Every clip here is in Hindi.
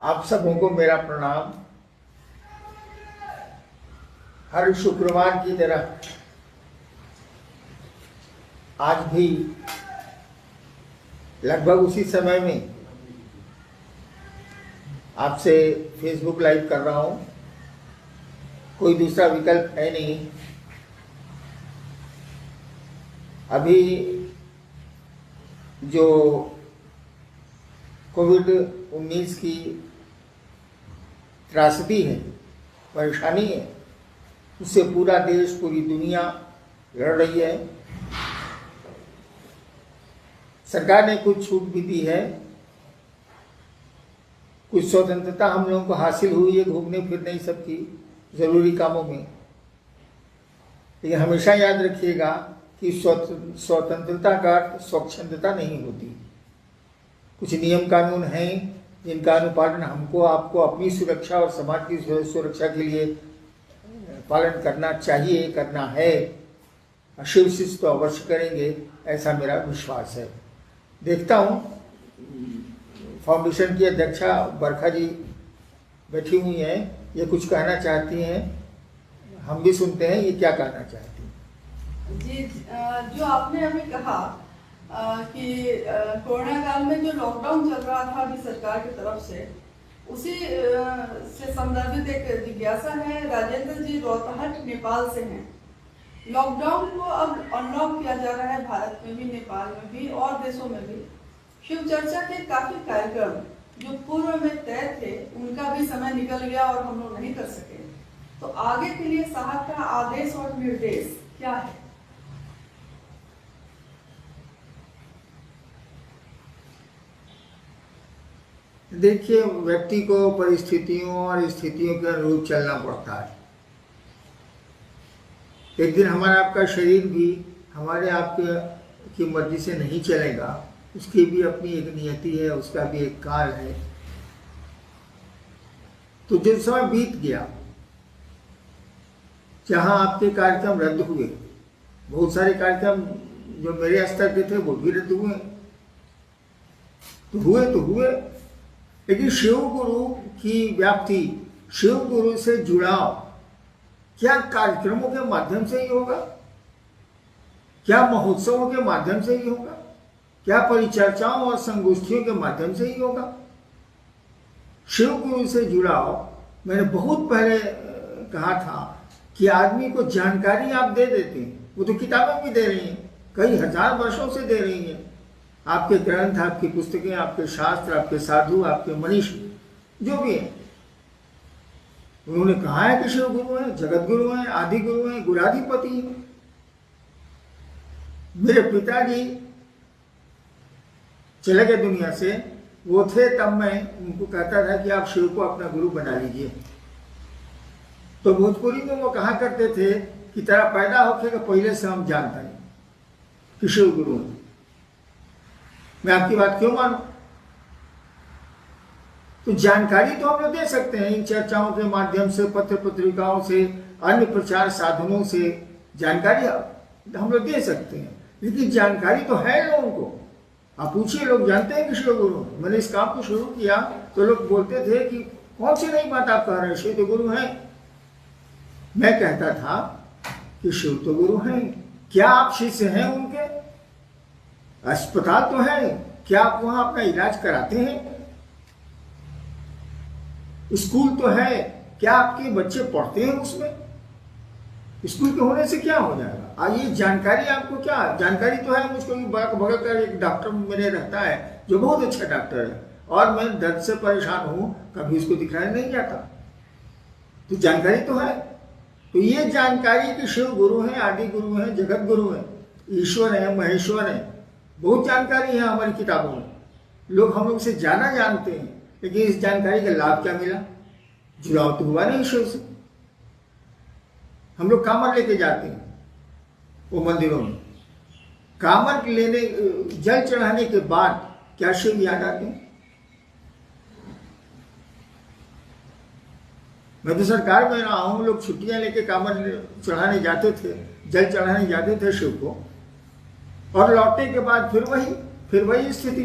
आप सबों को मेरा प्रणाम। हर शुक्रवार की तरह आज भी लगभग उसी समय में आपसे फेसबुक लाइव कर रहा हूं। कोई दूसरा विकल्प है नहीं। अभी जो कोविड-19 की त्रासदी है, परेशानी है, उससे पूरा देश, पूरी दुनिया लड़ रही है। सरकार ने कुछ छूट भी दी है, कुछ स्वतंत्रता हम लोगों को हासिल हुई है घूमने फिरने सबकी जरूरी कामों में। लेकिन हमेशा याद रखिएगा कि स्वतंत्रता का अर्थ स्वच्छंदता नहीं होती। कुछ नियम कानून हैं जिनका अनुपालन हमको आपको अपनी सुरक्षा और समाज की सुरक्षा के लिए पालन करना चाहिए, करना है। शिव शिष्य तो अवश्य करेंगे, ऐसा मेरा विश्वास है। देखता हूँ फाउंडेशन की अध्यक्षा बरखा जी बैठी हुई हैं, ये कुछ कहना चाहती हैं। हम भी सुनते हैं ये क्या कहना चाहती हैं। जी, जो आपने अभी कहा कि कोरोना काल में जो लॉकडाउन चल रहा था अभी सरकार की तरफ से, उसी से संदर्भित एक जिज्ञासा है। राजेंद्र जी रोहतहट नेपाल से हैं। लॉकडाउन को अब अनलॉक किया जा रहा है, भारत में भी, नेपाल में भी और देशों में भी। शिव चर्चा के काफी कार्यक्रम जो पूर्व में तय थे, उनका भी समय निकल गया और हम लोग नहीं कर सके। तो आगे के लिए साहब का आदेश और निर्देश क्या है? देखिए, व्यक्ति को परिस्थितियों और स्थितियों के अनुरूप चलना पड़ता है। एक दिन हमारा आपका शरीर भी हमारे आपके की मर्जी से नहीं चलेगा, उसकी भी अपनी एक नियति है, उसका भी एक काल है। तो जिस समय बीत गया, जहां आपके कार्यक्रम रद्द हुए, बहुत सारे कार्यक्रम जो मेरे स्तर के थे वो भी रद्द हुए, तो हुए। लेकिन शिव गुरु की व्याप्ति, शिव गुरु से जुड़ाव क्या कार्यक्रमों के माध्यम से ही होगा? क्या महोत्सवों के माध्यम से ही होगा? क्या परिचर्चाओं और संगोष्ठियों के माध्यम से ही होगा? शिव गुरु से जुड़ाव, मैंने बहुत पहले कहा था कि आदमी को जानकारी आप दे देते हैं, वो तो किताबें भी दे रही हैं, कई हजार वर्षों से दे रही हैं। आपके ग्रंथ, आपकी पुस्तकें, आपके शास्त्र, आपके साधु, आपके मनीषी जो भी है, उन्होंने कहा है कि शिव गुरु है, जगत गुरु है, आदि गुरु है, गुराधिपति है। मेरे पिताजी चले गए दुनिया से, वो थे तब मैं उनको कहता था कि आप शिव को अपना गुरु बना लीजिए। तो भोजपुरी में वो कहा करते थे कि तेरा पैदा होके पहले से हम जानते हैं कि शिव गुरु है। मैं आपकी बात क्यों मानूं? तो जानकारी तो हम लोग दे सकते हैं इन चर्चाओं के माध्यम से, पत्र पत्रिकाओं से, अन्य प्रचार साधनों से जानकारी हम लोग दे सकते हैं। लेकिन जानकारी तो है लोगों को। आप पूछिए, लोग जानते हैं कि शिव गुरु। मैंने इस काम को शुरू किया तो लोग बोलते थे कि कौन सी नई बात आप कह रहे हैं, शिव तो गुरु हैं। मैं कहता था कि शिव तो गुरु हैं। क्या आप शिष्य हैं उनके? अस्पताल तो है, क्या आप वहां अपना इलाज कराते हैं? स्कूल तो है, क्या आपके बच्चे पढ़ते हैं उसमें? स्कूल के होने से क्या हो जाएगा? ये जानकारी आपको क्या? जानकारी तो है। मुझको बगल का एक डॉक्टर मेरे रहता है जो बहुत अच्छा डॉक्टर है, और मैं दर्द से परेशान हूं, कभी उसको दिखाया नहीं जाता। तो जानकारी तो है। तो ये जानकारी कि शिव गुरु हैं, आदि गुरु हैं, जगत गुरु हैं, ईश्वर है, महेश्वर है, बहुत जानकारी है हमारी किताबों में। लोग हम लोग से ज्यादा जानते हैं, लेकिन इस जानकारी का लाभ क्या मिला? जुड़ाव तो हुआ नहीं ईश्वर से। हम लोग कामर लेके जाते हैं वो मंदिरों में, कामर लेने, जल चढ़ाने के बाद क्या शिव याद आते हैं? मैं तो सरकार में रहा हूं, लोग छुट्टियां लेके कामर चढ़ाने जाते थे, जल चढ़ाने जाते थे शिव को, और लौटने के बाद फिर वही स्थिति।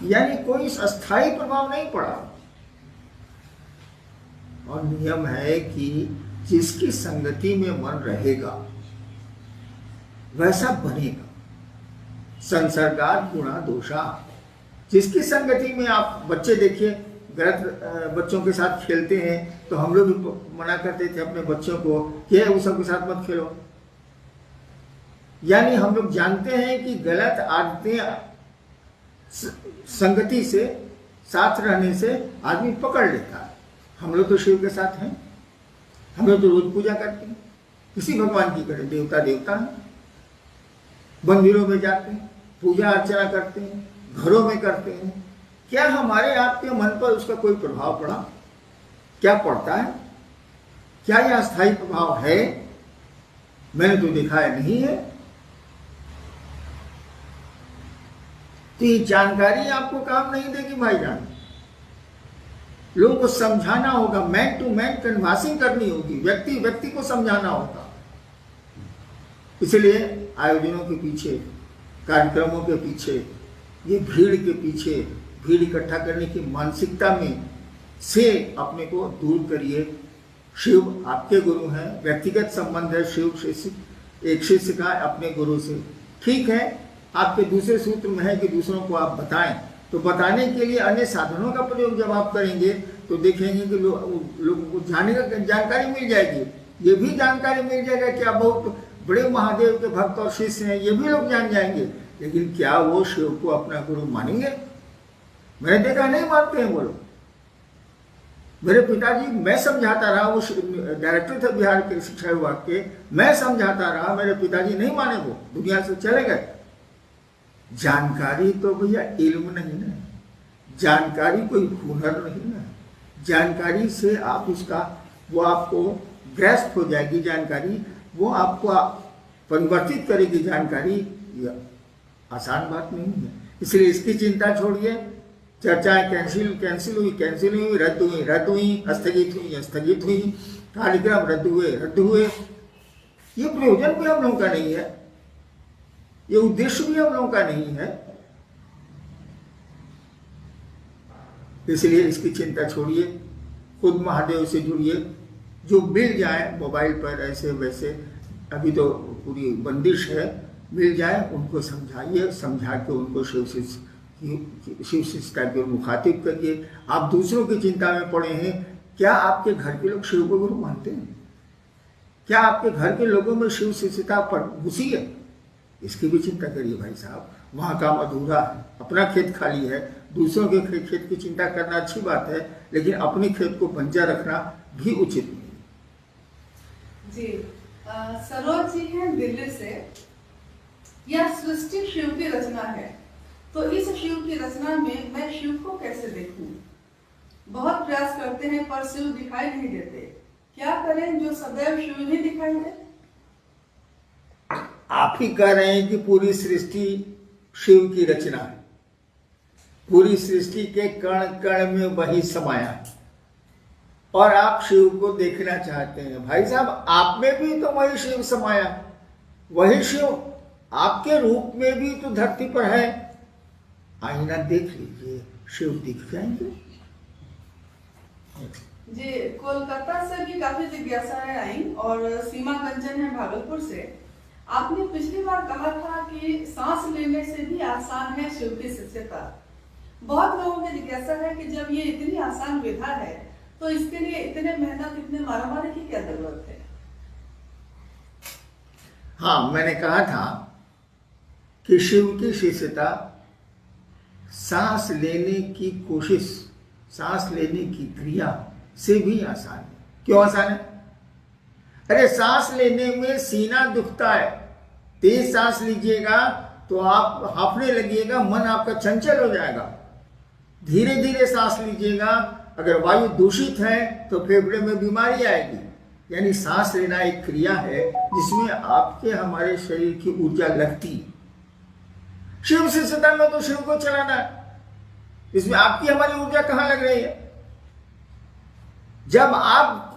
यानी कोई अस्थाई प्रभाव नहीं पड़ा। और नियम है कि जिसकी संगति में मन रहेगा वैसा बनेगा। संसर्गात् गुणा दोषा। जिसकी संगति में आप बच्चे देखिए, गलत बच्चों के साथ खेलते हैं तो हम लोग भी मना करते थे अपने बच्चों को कि उस सबके साथ मत खेलो। यानी हम लोग जानते हैं कि गलत आदतें संगति से, साथ रहने से आदमी पकड़ लेता है। हम लोग तो शिव के साथ हैं, हम लोग तो रोज पूजा करते हैं, किसी भगवान की करें, देवता देवता है, मंदिरों में जाते हैं, पूजा अर्चना करते हैं, घरों में करते हैं। क्या हमारे आपके मन पर उसका कोई प्रभाव पड़ा? क्या पड़ता है? क्या यह अस्थायी प्रभाव है? मैंने तो देखा है नहीं है। तो ये जानकारी आपको काम नहीं देगी भाईजान। लोगों को समझाना होगा, मैन टू मैन कन्वर्सिंग करनी होगी, व्यक्ति व्यक्ति को समझाना होगा। इसलिए आयोजनों के पीछे, कार्यक्रमों के पीछे, ये भीड़ के पीछे, भीड़ इकट्ठा करने की मानसिकता में से अपने को दूर करिए। शिव आपके गुरु हैं, व्यक्तिगत संबंध है शिव शिष्य, एक शिष्य का अपने गुरु से। ठीक है, आपके दूसरे सूत्र में है कि दूसरों को आप बताएं, तो बताने के लिए अन्य साधनों का प्रयोग जब आप करेंगे तो देखेंगे कि लोगों को जानकारी मिल जाएगी। ये भी जानकारी मिल जाएगा कि आप बहुत बड़े महादेव के भक्त और शिष्य हैं, ये भी लोग जान जाएंगे। लेकिन क्या वो शिव को अपना गुरु मानेंगे? मैंने देखा नहीं मानते हैं वो लोग। मेरे पिताजी, मैं समझाता रहा, वो डायरेक्टर थे बिहार के शिक्षा विभाग के, मैं समझाता रहा, मेरे पिताजी नहीं माने, वो दुनिया से चले गए। जानकारी तो भैया इल्म नहीं ना, जानकारी कोई हुनर नहीं ना। जानकारी से आप उसका, वो आपको ग्रस्त हो जाएगी जानकारी, वो आपको परिवर्तित करेगी जानकारी। यह आसान बात नहीं है। इसलिए इसकी चिंता छोड़िए। चर्चाएं कैंसिल हुई, रद्द हुई, स्थगित हुई, कार्यक्रम रद्द हुए। ये प्रयोजन भी हम लोगों का नहीं है, ये उद्देश्य भी हम लोगों का नहीं है। इसलिए इसकी चिंता छोड़िए, खुद महादेव से जुड़िए। जो मिल जाए मोबाइल पर ऐसे वैसे, अभी तो पूरी बंदिश है, मिल जाए उनको समझाइए, समझा के उनको शिव शिष्यता के मुखातिब करिए। आप दूसरों की चिंता में पड़े हैं। क्या आपके घर के लोग शिव को गुरु मानते हैं? क्या आपके घर के लोगों में शिव शिष्यता पर घुसी है? इसकी भी चिंता करिए भाई साहब। वहाँ काम अधूरा है, अपना खेत खाली है। दूसरों के खेत की चिंता करना अच्छी बात है, लेकिन अपने खेत को बंजर रखना भी उचित नहीं। जी, सरोज जी हैं दिल्ली से। यह सृष्टि शिव की रचना है, तो इस शिव की रचना में मैं शिव को कैसे देखूं? बहुत प्रयास करते हैं पर शिव दिखाई नहीं देते। क्या करें जो सदैव शिव ही दिखाई दे? आप ही कह रहे हैं कि पूरी सृष्टि शिव की रचना है, पूरी सृष्टि के कण कण में वही समाया है, और आप शिव को देखना चाहते हैं। भाई साहब, आप में भी तो वही शिव समाया, वही शिव आपके रूप में भी तो धरती पर है। आईना देख लीजिए, शिव दिख जाएंगे। जी, कोलकाता से भी काफी जिज्ञासाएं आई, और सीमा कंचन है भागलपुर से। आपने पिछली बार कहा था कि सांस लेने से भी आसान है शिव की शिष्यता। बहुत लोगों की जिज्ञासा है कि जब ये इतनी आसान विधा है तो इसके लिए इतने मेहनत, इतने मारामारी की क्या जरूरत है? हाँ, मैंने कहा था कि शिव की शिष्यता सांस लेने की कोशिश, सांस लेने की क्रिया से भी आसान है। क्यों आसान है? अरे सांस लेने में सीना दुखता है, तेज सांस लीजिएगा तो आप हांफने लगिएगा, मन आपका चंचल हो जाएगा। धीरे धीरे सांस लीजिएगा, अगर वायु दूषित है तो फेफड़े में बीमारी आएगी। यानी सांस लेना एक क्रिया है जिसमें आपके हमारे शरीर की ऊर्जा लगती। शिव शिष्यता में तो शिव को चलाना है, इसमें आपकी हमारी ऊर्जा कहाँ लग रही है? जब आप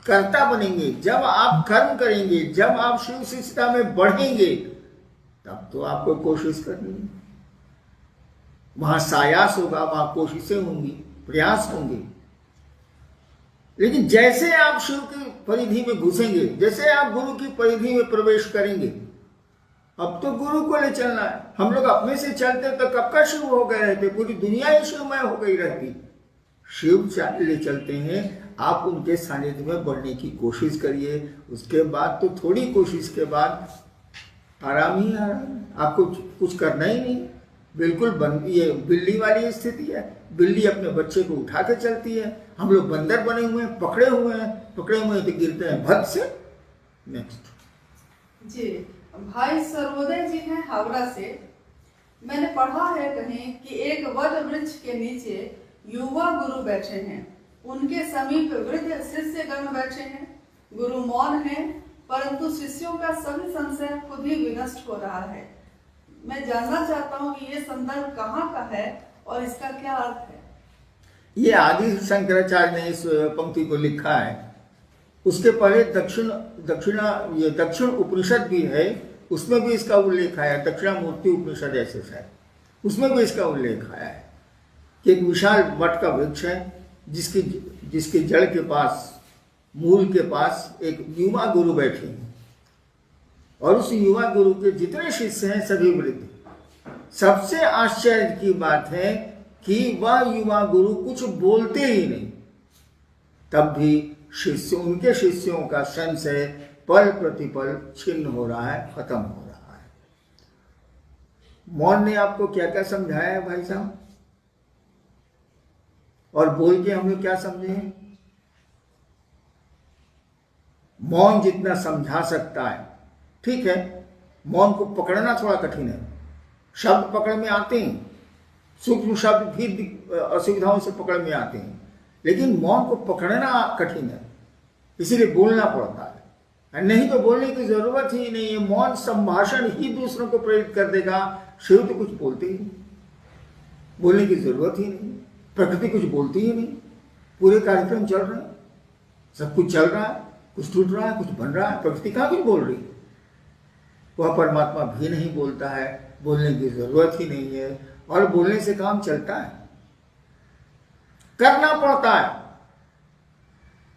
कर्ता बनेंगे, जब आप कर्म करेंगे, जब आप शिव शिष्यता में बढ़ेंगे, तब तो आपको कोशिश करनी है। वहां सायास होगा, वहां कोशिशें होंगी, प्रयास होंगे। लेकिन जैसे आप शिव की परिधि में घुसेंगे, जैसे आप गुरु की परिधि में प्रवेश करेंगे, अब तो गुरु को ले चलना है। हम लोग अपने से चलते तो कब का शिव हो गए रहते, पूरी दुनिया ही शिवमय हो गई रहती। शिव ले चलते हैं, आप उनके सानिध्य में बढ़ने की कोशिश करिए। उसके बाद तो थोड़ी कोशिश के बाद आराम ही आराम, आपको कुछ करना ही नहीं। बिल्कुल ये बिल्ली वाली स्थिति है। बिल्ली अपने बच्चे को उठा के चलती है, हम लोग बंदर बने हुए हैं, पकड़े हुए हैं तो गिरते हैं भद से। नेक्स्ट जी, भाई सर्वोदय जी हैं हावड़ा से। मैंने पढ़ा है कहीं कि एक वट वृक्ष के नीचे युवा गुरु बैठे हैं, उनके समीप वृद्ध शिष्यगण बैठे हैं। गुरु मौन है, परंतु शिष्यों का सभी संशय खुद ही विनष्ट हो रहा है। मैं जानना चाहता हूँ कि ये संदर्भ कहाँ का है और इसका क्या अर्थ है। ये आदि शंकराचार्य ने इस पंक्ति को लिखा है। उसके पहले दक्षिण उपनिषद भी है, उसमें भी इसका उल्लेख आया। दक्षिणामूर्ति उपनिषद ऐसे है, उसमें भी इसका उल्लेख आया है कि एक विशाल वट का वृक्ष है, जिसके जड़ के पास, मूल के पास एक युवा गुरु बैठे हैं, और उस युवा गुरु के जितने शिष्य हैं सभी वृद्ध। सबसे आश्चर्य की बात है कि वह युवा गुरु कुछ बोलते ही नहीं, तब भी उनके शिष्यों का संशय पल प्रतिपल छिन्न हो रहा है, खत्म हो रहा है। मौन ने आपको क्या क्या समझाया है भाई साहब, और बोल के हम लोग क्या समझे? मौन जितना समझा सकता है ठीक है, मौन को पकड़ना थोड़ा कठिन है। शब्द पकड़ में आते हैं, सूक्ष्म शब्द भी असुविधाओं से पकड़ में आते हैं, लेकिन मौन को पकड़ना कठिन है, इसीलिए बोलना पड़ता है। नहीं तो बोलने की जरूरत ही नहीं है, मौन संभाषण ही दूसरों को प्रेरित कर देगा। शिव तो कुछ बोलते ही नहीं, बोलने की जरूरत ही नहीं, प्रकृति कुछ बोलती ही नहीं। पूरे कार्यक्रम चल रहे हैं, सब कुछ चल रहा है, कुछ टूट रहा है, कुछ बन रहा है, प्रकृति कहाँ कुछ बोल रही है। वह परमात्मा भी नहीं बोलता है, बोलने की जरूरत ही नहीं है, और बोलने से काम चलता है, करना पड़ता है।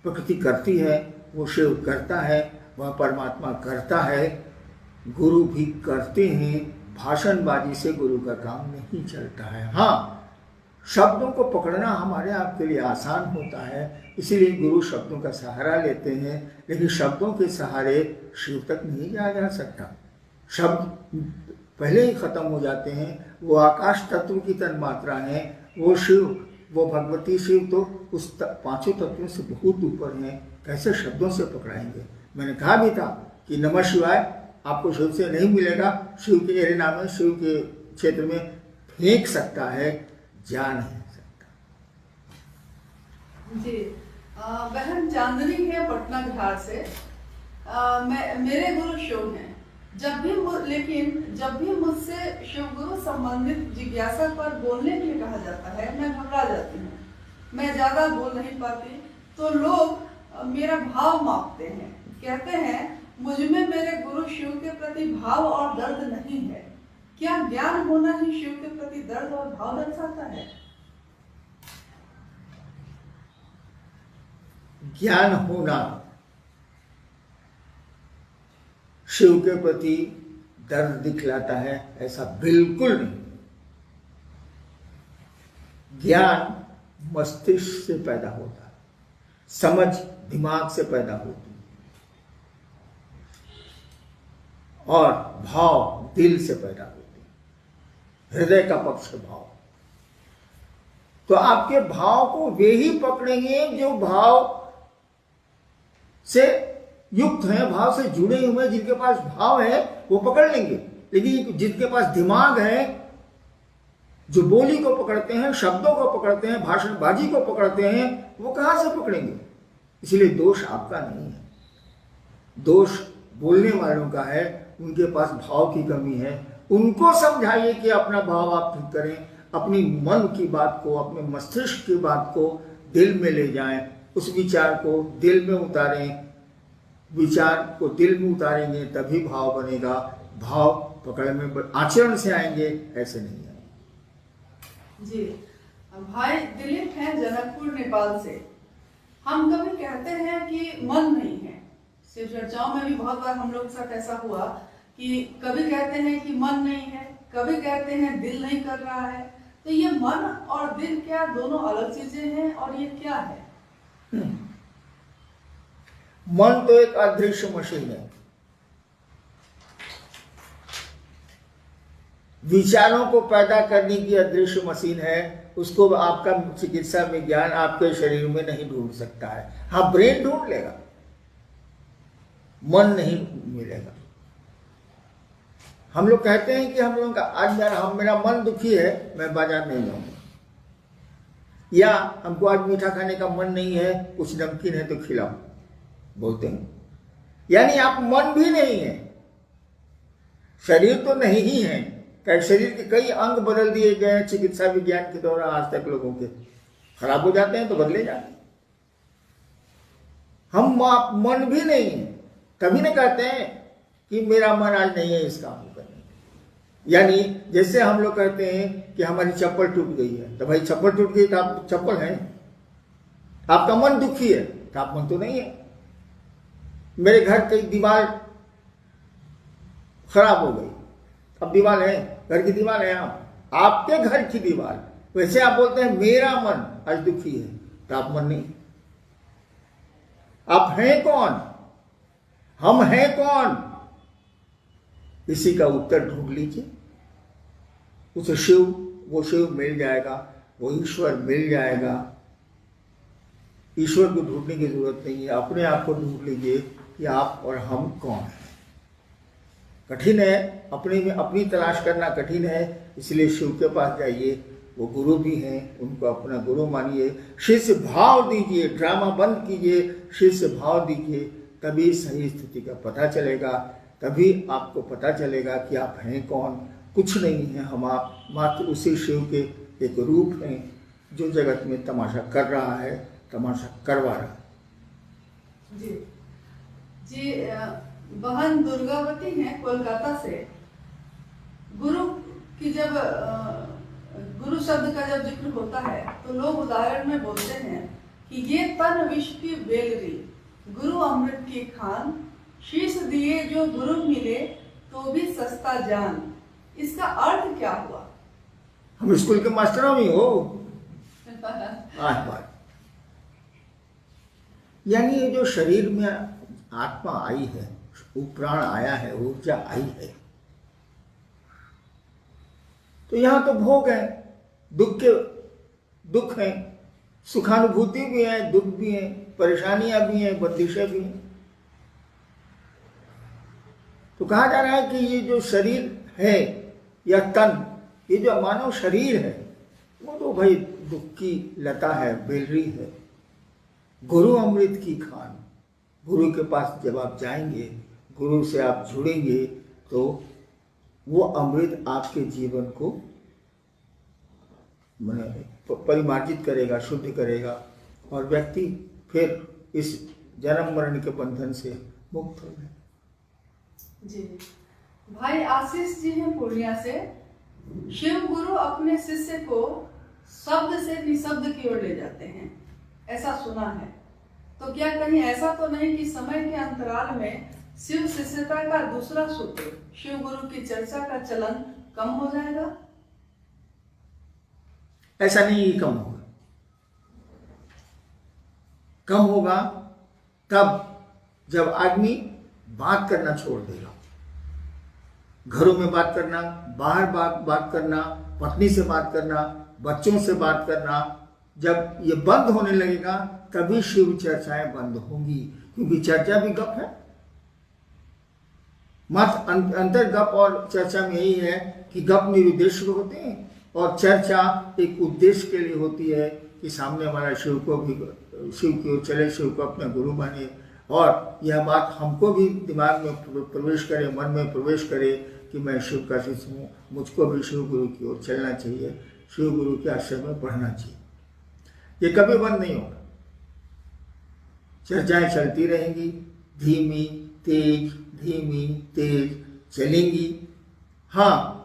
प्रकृति करती है, वो शिव करता है, वह परमात्मा करता है, गुरु भी करते हैं। भाषणबाजी से गुरु का काम नहीं चलता है। हाँ, शब्दों को पकड़ना हमारे आपके लिए आसान होता है, इसीलिए गुरु शब्दों का सहारा लेते हैं, लेकिन शब्दों के सहारे शिव तक नहीं जाया जा सकता। शब्द पहले ही खत्म हो जाते हैं। वो आकाश तत्व की तन्मात्रा है, वो शिव, वो भगवती शिव तो उस पांचों तत्वों से बहुत ऊपर हैं, कैसे शब्दों से पकड़ाएंगे। मैंने कहा भी था कि नमः शिवाय आपको शिव से नहीं मिलेगा, शिव के एरिना में, शिव के क्षेत्र में फेंक सकता है, जा नहीं सकता। जी, बहन चांदनी है पटना बिहार से। मेरे गुरु शिव हैं, जब भी मुझसे शिव गुरु संबंधित जिज्ञासा पर बोलने के लिए कहा जाता है, मैं घबरा जाती हूँ। मैं ज्यादा बोल नहीं पाती, तो लोग मेरा भाव मापते हैं, कहते हैं मुझमें मेरे गुरु शिव के प्रति भाव और दर्द नहीं है। क्या ज्ञान होना ही शिव के प्रति दर्द और भाव दर्शाता है? ज्ञान होना शिव के प्रति दर्द दिखलाता है, ऐसा बिल्कुल नहीं। ज्ञान मस्तिष्क से पैदा होता है, समझ दिमाग से पैदा होती है, और भाव दिल से पैदा होती है, हृदय का पक्ष भाव। तो आपके भाव को वे ही पकड़ेंगे जो भाव से युक्त हैं, भाव से जुड़े हुए, जिनके पास भाव है वो पकड़ लेंगे। लेकिन जिनके पास दिमाग है, जो बोली को पकड़ते हैं, शब्दों को पकड़ते हैं, भाषणबाजी को पकड़ते हैं, वो कहां से पकड़ेंगे? इसलिए दोष आपका नहीं है, दोष बोलने वालों का है, उनके पास भाव की कमी है। उनको समझाइए कि अपना भाव आप ठीक करें, अपनी मन की बात को, अपने मस्तिष्क की बात को दिल में ले जाएं, उस विचार को दिल में उतारें। विचार को दिल में उतारेंगे तभी भाव बनेगा। भाव पकड़ में आचरण से आएंगे, ऐसे नहीं आएंगे। जी, भाई दिलीप हैं जनकपुर नेपाल से। हम कभी कहते हैं कि मन नहीं है, शिव चर्चाओं में भी बहुत बार हम लोग के साथ ऐसा हुआ कि कभी कहते हैं कि मन नहीं है, कभी कहते हैं दिल नहीं कर रहा है। तो ये मन और दिल क्या दोनों अलग चीजें हैं और ये क्या है? मन तो एक अदृश्य मशीन है, विचारों को पैदा करने की अदृश्य मशीन है। उसको आपका चिकित्सा विज्ञान आपके शरीर में नहीं ढूंढ सकता है। हाँ, ब्रेन ढूंढ लेगा, मन नहीं मिलेगा। हम लोग कहते हैं कि हम लोग का आज मेरा मन दुखी है, मैं बाजार नहीं जाऊंगा, या हमको आज मीठा खाने का मन नहीं है, कुछ नमकीन है तो खिलाओ, बोलते हैं। यानी आप मन भी नहीं है, शरीर तो नहीं ही है। शरीर के कई अंग बदल दिए गए हैं चिकित्सा विज्ञान के द्वारा आज तक। लोगों के खराब हो जाते हैं तो बदले जाते हैं। हम मन भी नहीं है, कभी नहीं कहते हैं कि मेरा मन आज नहीं है इस काम को करने। यानी जैसे हम लोग कहते हैं कि हमारी चप्पल टूट गई है, तो भाई चप्पल टूट गई तो आप चप्पल है, आपका मन दुखी है तो आप मन तो नहीं है। मेरे घर की दीवार खराब हो गई, अब दीवार है, घर की दीवार है, आपके घर की दीवार। वैसे आप बोलते हैं मेरा मन आज दुखी है, तो आप मन नहीं। आप हैं कौन, हम हैं कौन, इसी का उत्तर ढूंढ लीजिए। उसे शिव, वो शिव मिल जाएगा, वो ईश्वर मिल जाएगा। ईश्वर को ढूंढने की जरूरत नहीं है, अपने आप को ढूंढ लीजिए कि आप और हम कौन हैं। कठिन है, अपने में अपनी तलाश करना कठिन है, इसलिए शिव के पास जाइए। वो गुरु भी हैं, उनको अपना गुरु मानिए, शिष्य भाव दीजिए, ड्रामा बंद कीजिए, शिष्य भाव दीजिए, तभी सही स्थिति का पता चलेगा। तभी आपको पता चलेगा कि आप हैं कौन। कुछ नहीं है, हम आप मात्र उसी शिव के एक रूप हैं जो जगत में तमाशा कर रहा है, तमाशा करवा रहा है। जी जी, बहन दुर्गावती हैं कोलकाता से। गुरु की जब गुरु शब्द का जब जिक्र होता है तो लोग उदाहरण में बोलते हैं कि ये तन विष की बेलरी, गुरु अमृत की खान, शीश दिए जो गुरु मिले तो भी सस्ता जान। इसका अर्थ क्या हुआ? हम स्कूल के मास्टरों में हो यानी ये जो शरीर में आत्मा आई है, वो प्राण आया है, ऊर्जा आई है, तो यहां तो भोग है, दुख है, सुखानुभूति भी है, दुख भी है, परेशानियां भी हैं, बंदिशें भी हैं। तो कहा जा रहा है कि ये जो शरीर है या तन, ये जो मानव शरीर है, वो तो भाई दुख की लता है, बेलरी है। गुरु अमृत की खान, गुरु के पास जब आप जाएंगे, गुरु से आप जुड़ेंगे, तो वो अमृत आपके जीवन को परिमार्जित करेगा, शुद्ध करेगा, और व्यक्ति फिर इस जन्म मरण के बंधन से मुक्त हो जाए। जी, भाई आशीष जी हैं पूर्णिया से। शिव गुरु अपने शिष्य को शब्द से निशब्द की ओर ले जाते हैं, ऐसा सुना है। तो क्या कहीं ऐसा तो नहीं कि समय के अंतराल में शिव शिष्यता का दूसरा सूत्र, शिव गुरु की चर्चा का चलन कम हो जाएगा? ऐसा नहीं, कम होगा। कम होगा तब जब आदमी बात करना छोड़ देगा। घरों में बात करना, बाहर बात करना, पत्नी से बात करना, बच्चों से बात करना, जब ये बंद होने लगेगा तभी शिव चर्चाएं बंद होंगी। क्योंकि चर्चा भी गप है, मात्र अंतर गप और चर्चा में यही है कि गप निरुद्देश्य होते हैं और चर्चा एक उद्देश्य के लिए होती है कि सामने वाला शिव की ओर चले, शिव को अपना गुरु माने, और यह बात हमको भी दिमाग में प्रवेश करे, मन में प्रवेश करे कि मैं शिव का शिष्य हूँ, मुझको भी शिव गुरु की ओर चलना चाहिए, शिव गुरु के आश्रम में पढ़ना चाहिए। ये कभी बंद नहीं होगा, चर्चाएं चलती रहेंगी, धीमी तेज चलेंगी। हाँ,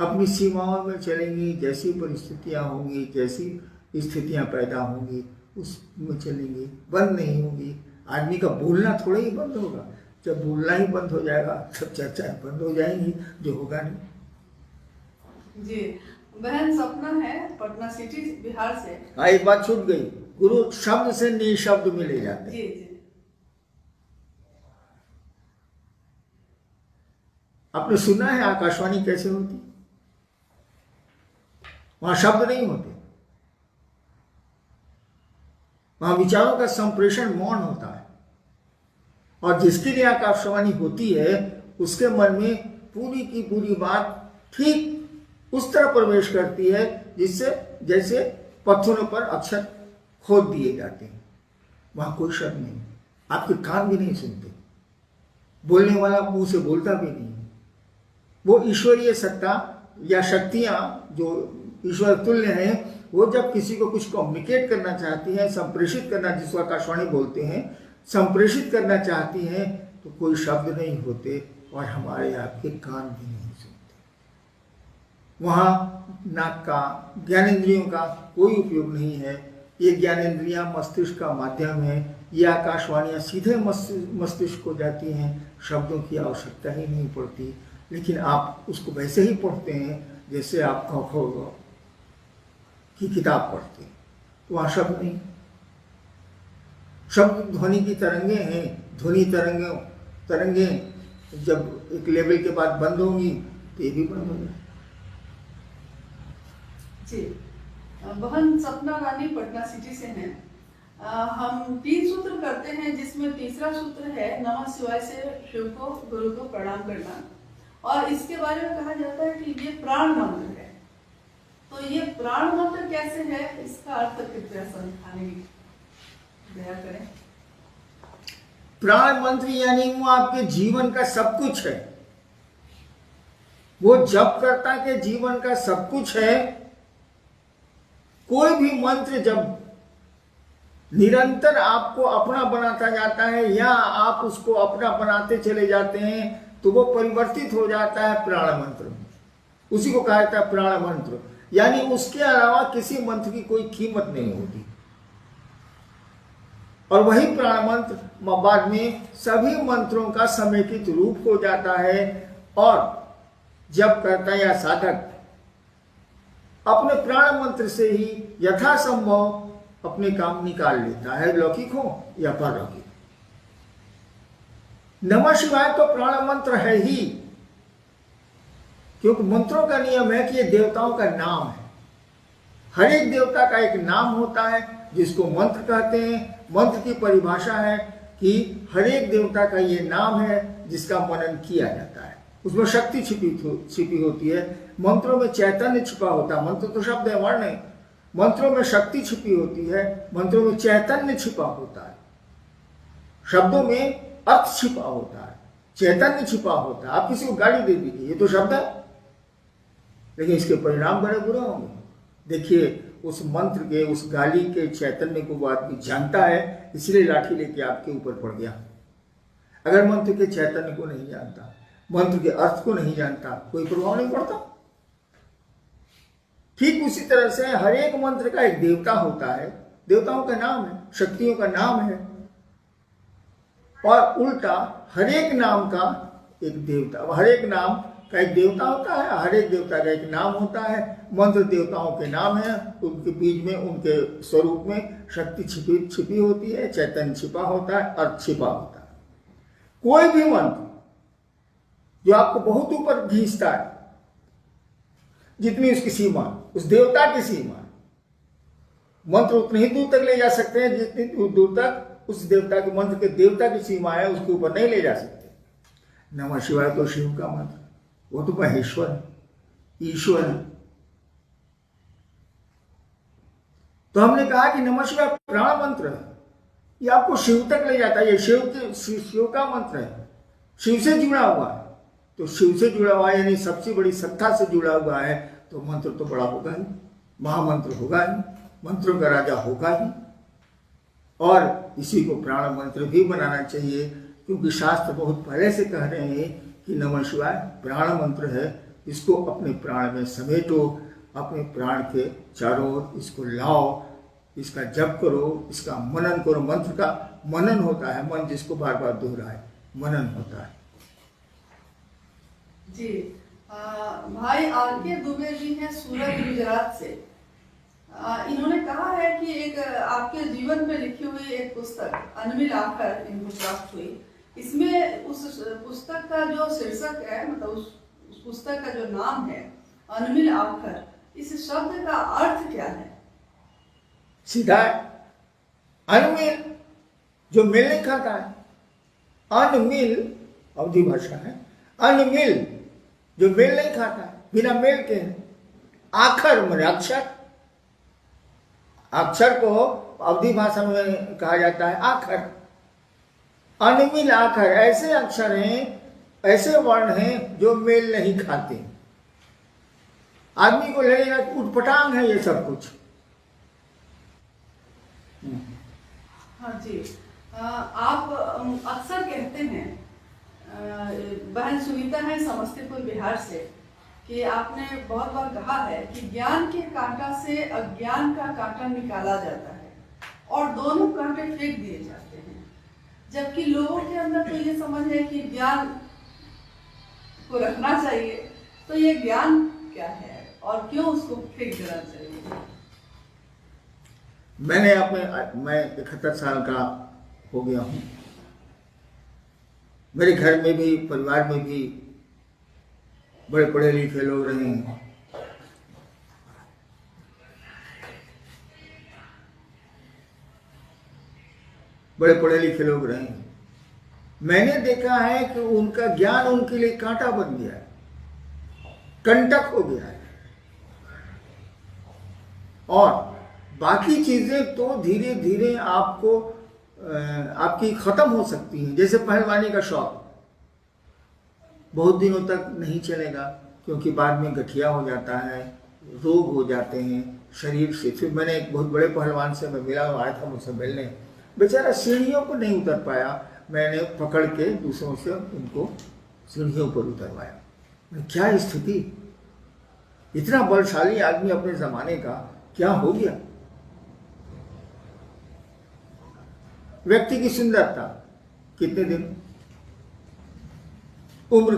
अपनी सीमाओं में चलेंगी, जैसी परिस्थितियां होंगी, जैसी स्थितियां पैदा होंगी उसमें चलेंगी, बंद नहीं होंगी। आदमी का बोलना थोड़ा ही बंद होगा, जब बोलना ही बंद हो जाएगा तब चर्चाएं बंद हो जाएंगी, जो होगा नहीं। जी, बहन सपना है पटना सिटी बिहार से। हाँ, एक बात छूट गई, गुरु शब्द से निशब्द में ले जाते हैं। जी जी। आपने सुना है आकाशवाणी कैसे होती? वहां शब्द नहीं होते, वहां विचारों का संप्रेषण मौन होता है, और जिसके लिए आकाशवाणी होती है उसके मन में पूरी की पूरी बात ठीक उस तरह प्रवेश करती है जिससे जैसे पत्थरों पर अक्षर खोद दिए जाते हैं। वहां कोई शब्द नहीं, आपके कान भी नहीं सुनते, बोलने वाला मुंह से बोलता भी नहीं। वो ईश्वरीय सत्ता या शक्तियां जो ईश्वर तुल्य हैं, वो जब किसी को कुछ कम्युनिकेट करना चाहती हैं, संप्रेषित करना, जिसको आकाशवाणी बोलते हैं, संप्रेषित करना चाहती हैं, तो कोई शब्द नहीं होते और हमारे आपके कान भी नहीं सुनते। वहाँ नाक का, ज्ञानेंद्रियों का कोई उपयोग नहीं है। ये ज्ञानेंद्रियां मस्तिष्क का माध्यम है, ये आकाशवाणियाँ सीधे मस्तिष्क को जाती हैं, शब्दों की आवश्यकता ही नहीं पड़ती। लेकिन आप उसको वैसे ही पढ़ते हैं जैसे आप ख की किताब पढ़ते हैं, वहाँ शब्द नहीं। शब्द ध्वनि की तरंगे हैं, ध्वनि तरंगे जब एक लेवल के बाद बंद होंगी तो ये भी बंद हो जाए। जी, बहन सपना रानी पटना सिटी से हैं। हम 3 सूत्र करते हैं, जिसमें तीसरा सूत्र है नमः शिवाय से शिव को, गुरु को प्रणाम करना, और इसके बारे में कहा जाता है कि ये प्राण मंत्र है। तो ये प्राण मंत्र कैसे है, इसका अर्थ कृपया समझाने की दया करें। प्राण मंत्र यानी वो आपके जीवन का सब कुछ है, वो जपकर्ता के जीवन का सब कुछ है। कोई भी मंत्र जब निरंतर आपको अपना बनाता जाता है या आप उसको अपना बनाते चले जाते हैं, तो वो परिवर्तित हो जाता है प्राण मंत्र में। उसी को कहा जाता है प्राण मंत्र, यानी उसके अलावा किसी मंत्र की कोई कीमत नहीं होती। और वही प्राण मंत्र बाद में सभी मंत्रों का समेकित रूप हो जाता है, और जब करता या साधक अपने प्राण मंत्र से ही यथासंभव अपने काम निकाल लेता है, लौकिक हो या परलौकिक। नमः शिवाय तो प्राण मंत्र है ही, क्योंकि मंत्रों का नियम है कि ये देवताओं का नाम है। हर एक देवता का एक नाम होता है जिसको मंत्र कहते हैं। मंत्र की परिभाषा है कि हर एक देवता का ये नाम है जिसका मनन किया जाता है। उसमें शक्ति छिपी होती है। मंत्रों में चैतन्य छिपा होता है। मंत्र तो शब्द है, वर्ण है। मंत्रों में शक्ति छिपी होती है, मंत्रों में चैतन्य छिपा होता है। शब्दों में अर्थ छिपा होता है, चैतन्य छिपा होता है। आप किसी को गाली दे दीजिए, ये तो शब्द है, लेकिन इसके परिणाम बड़े बुरे होंगे। देखिए, उस मंत्र के, उस गाली के चैतन्य को वो आदमी जानता है, इसलिए लाठी लेके आपके ऊपर पड़ गया। अगर मंत्र के चैतन्य को नहीं जानता, मंत्र के अर्थ को नहीं जानता, कोई प्रभाव नहीं पड़ता। ठीक उसी तरह से हर एक मंत्र का एक देवता होता है, देवताओं का नाम है, शक्तियों का नाम है, और उल्टा हर एक नाम का एक देवता, हर एक नाम का एक देवता होता है, हर एक देवता का एक नाम होता है। मंत्र देवताओं के नाम है, उनके बीच में, उनके स्वरूप में शक्ति छिपी होती है, चैतन्य छिपा होता है, अर्थ छिपा होता है। कोई भी मंत्र जो आपको बहुत ऊपर खींचता है, जितनी उसकी सीमा, उस देवता की सीमा, मंत्र उतनी ही दूर तक ले जा सकते हैं जितनी दूर तक उस देवता के, मंत्र के देवता की सीमा है, उसके ऊपर नहीं ले जा सकते। नमः शिवाय तो शिव का मंत्र, वो तो महेश्वर है, ईश्वर है। तो हमने कहा कि नमः शिवाय प्राण मंत्र है, ये आपको शिव तक ले जाता है। ये शिव का मंत्र है, शिव से जुड़ा हुआ है। तो शिव से जुड़ा हुआ है यानी सबसे बड़ी सत्ता से जुड़ा हुआ है, तो मंत्र तो बड़ा होगा ही, महामंत्र होगा ही, मंत्रों का राजा होगा ही। और इसी को प्राण मंत्र भी बनाना चाहिए, क्योंकि शास्त्र बहुत पहले से कह रहे हैं कि नमः शिवाय प्राण मंत्र है। इसको अपने प्राण में समेटो, अपने प्राण के चारों ओर इसको लाओ, इसका जप करो, इसका मनन करो। मंत्र का मनन होता है, मन जिसको बार बार दोहराए, मनन होता है। जी भाई आर.के. दुबे जी हैं सूरत, गुजरात से। इन्होंने कहा है कि एक आपके जीवन में लिखी हुई एक पुस्तक अनमिल आखर इनको प्राप्त हुई। इसमें उस पुस्तक का जो शीर्षक है, मतलब उस पुस्तक का जो नाम है अनमिल आखर, इस शब्द का अर्थ क्या है? सीधा है, अनमिल जो मेल नहीं खाता है। अनमिल अवधी भाषा है। अनमिल जो मेल नहीं खाता है, बिना मेल के है। आखर माने अक्षर, अक्षर को अवधी भाषा में कहा जाता है आखर। अनमिल आखर ऐसे अक्षर हैं, ऐसे वर्ण हैं जो मेल नहीं खाते। आदमी को लगेगा उटपटांग है ये सब कुछ। हाँ जी, आप अक्सर कहते हैं, बहन सुनीता है समस्तीपुर बिहार से, कि आपने बहुत बार कहा है कि ज्ञान के कांटा से अज्ञान का कांटा निकाला जाता है और दोनों कांटे फेंक दिए जाते हैं, जबकि लोगों के अंदर तो ये समझ है कि ज्ञान को रखना चाहिए। तो ये ज्ञान क्या है और क्यों उसको फेंक देना चाहिए? मैं 71 साल का हो गया हूँ। मेरे घर में भी, परिवार में भी बड़े पढ़े लिखे लोग रहे हैं। बड़े पढ़े लिखे लोग रहे हैं। मैंने देखा है कि उनका ज्ञान उनके लिए कांटा बन गया है, कंटक हो गया है, और बाकी चीजें तो धीरे धीरे आपको आपकी खत्म हो सकती हैं। जैसे पहलवानी का शौक बहुत दिनों तक नहीं चलेगा, क्योंकि बाद में गठिया हो जाता है, रोग हो जाते हैं शरीर से। फिर मैंने एक बहुत बड़े पहलवान से मैं मिला, आया था मुझसे मिलने, बेचारा सीढ़ियों पर नहीं उतर पाया। मैंने पकड़ के दूसरों से उनको सीढ़ियों पर उतरवाया। क्या स्थिति, इतना बलशाली आदमी अपने जमाने का क्या हो गया। व्यक्ति की सुंदरता कितने दिन, उम्र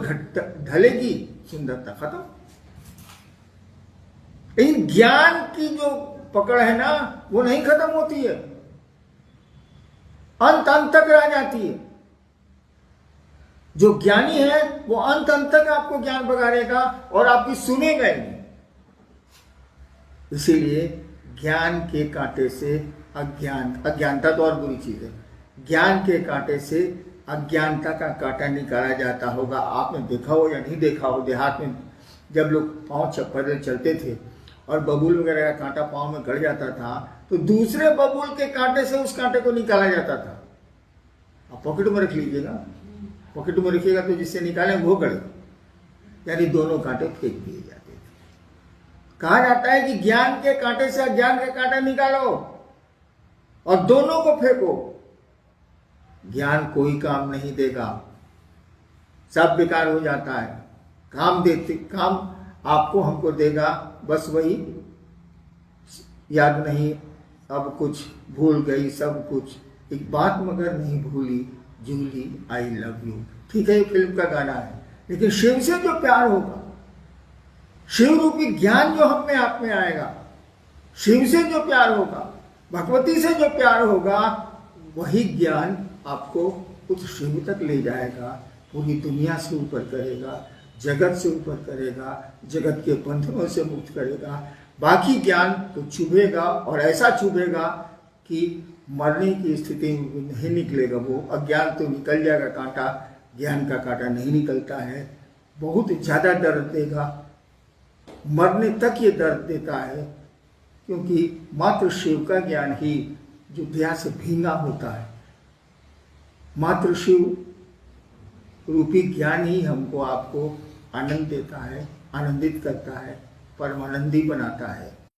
ढलेगी, सुंदरता खत्म। लेकिन ज्ञान की जो पकड़ है ना, वो नहीं खत्म होती है, अंत तक रह जाती है। जो ज्ञानी है वो अंत तक आपको ज्ञान बगाड़ेगा और आपकी सुनेगा ही नहीं। इसीलिए ज्ञान के कांटे से अज्ञानता तो और बुरी चीज है, ज्ञान के कांटे से अज्ञानता का कांटा निकाला जाता होगा। आपने देखा हो या नहीं देखा हो, देहात में जब लोग पांव पैदल चलते थे और बबूल वगैरह का कांटा पांव में गड़ जाता था, तो दूसरे बबूल के कांटे से उस कांटे को निकाला जाता था। आप पॉकेट में रख लीजिएगा, पॉकेट में रखिएगा तो जिससे निकाले वो गड़े, यानी दोनों कांटे फेंक दिए जाते थे। कहा जाता है कि ज्ञान के कांटे से अज्ञान का कांटा निकालो और दोनों को फेंको। ज्ञान कोई काम नहीं देगा, सब बेकार हो जाता है। काम आपको हमको देगा बस वही, याद नहीं अब कुछ, भूल गई सब कुछ, एक बात मगर नहीं भूली, जूली आई लव यू। ठीक है, ये फिल्म का गाना है, लेकिन शिव से जो प्यार होगा, शिव रूपी ज्ञान जो हम में आप में आएगा, शिव से जो प्यार होगा, भगवती से जो प्यार होगा, वही ज्ञान आपको उस शिव तक ले जाएगा, पूरी दुनिया से ऊपर करेगा, जगत से ऊपर करेगा, जगत के बंधनों से मुक्त करेगा। बाकी ज्ञान तो चुभेगा, और ऐसा चुभेगा कि मरने की स्थिति में नहीं निकलेगा। वो अज्ञान तो निकल जाएगा कांटा, ज्ञान का कांटा नहीं निकलता है, बहुत ज़्यादा दर्द देगा, मरने तक ये दर्द देता है। क्योंकि मात्र शिव का ज्ञान ही जो दया से भींगा होता है, मात्र शिव रूपी ज्ञान ही हमको आपको आनंद देता है, आनंदित करता है, परमानंदी बनाता है।